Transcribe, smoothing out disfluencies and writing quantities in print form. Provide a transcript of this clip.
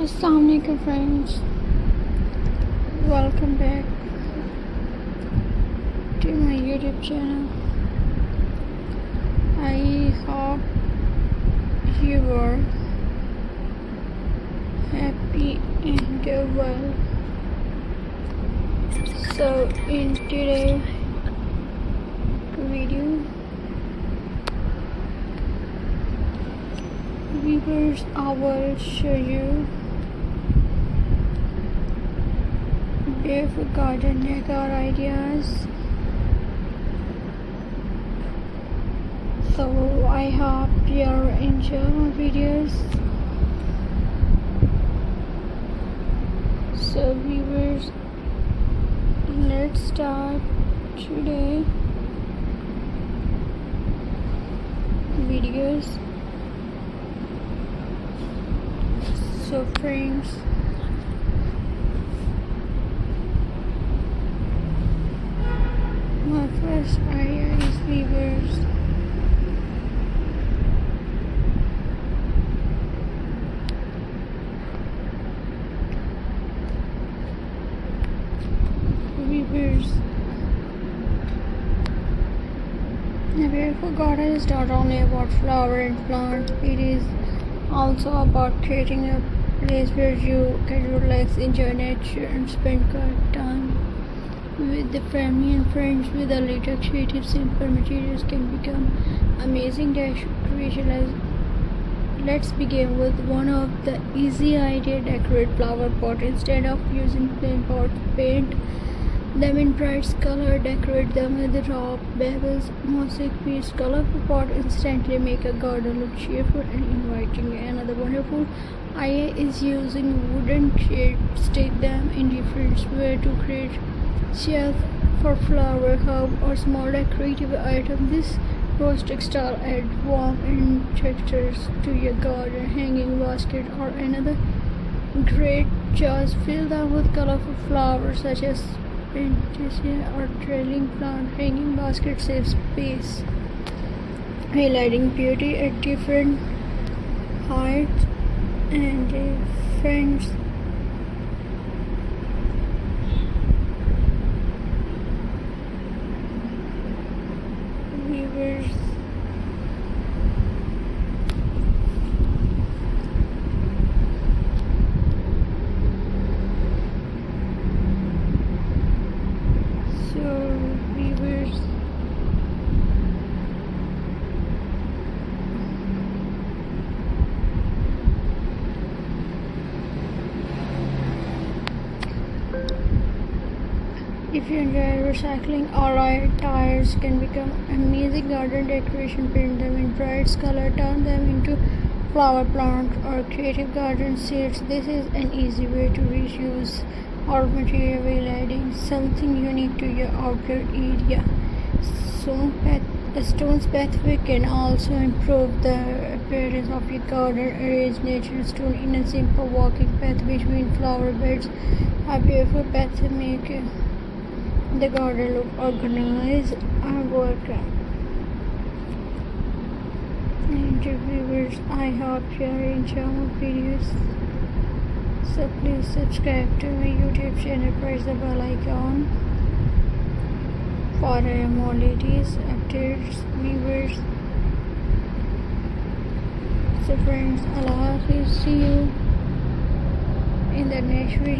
Assalamualaikum friends, welcome back to my YouTube channel. I hope you are happy and well. So in today's video, viewers, I will show you beautiful garden decor ideas. So I hope you enjoy my videos. So viewers, let's start today videos. So friends, my first idea is viewers. A beautiful garden is not only about flower and plant, it is also about creating a place where you can relax, enjoy nature and spend good time with the family and friends. With a little creative, simple materials can become amazing decoration. Let's begin with one of the easy idea: decorate flower pot. Instead of using plain pots, paint them in bright color. Decorate them with top, bevels, mosaic piece. Colorful pot instantly make a garden look cheerful and inviting. Another wonderful idea is using wooden shade. Stick them in different ways to create shelf for flower, herb, or small decorative item. This rustic style adds warmth and textures to your garden. Hanging basket or another great choice. Fill them with colorful flowers such as penthesia or trailing plant. Hanging basket saves space, highlighting beauty at different heights and different viewers. If you enjoy recycling, alloy tires can become amazing garden decoration. Paint them in bright color, turn them into flower plant or creative garden seeds. This is an easy way to reuse all material while adding something unique to your outdoor area. A stone's pathway can also improve the appearance of your garden. Arrange natural stone in a simple walking path between flower beds. A beautiful path make the garden look organized and welcome. And viewers, I hope you enjoy my videos. So please subscribe to my YouTube channel, press the bell icon for more latest updates, viewers. So friends, Allah Hafiz, see you in the next video.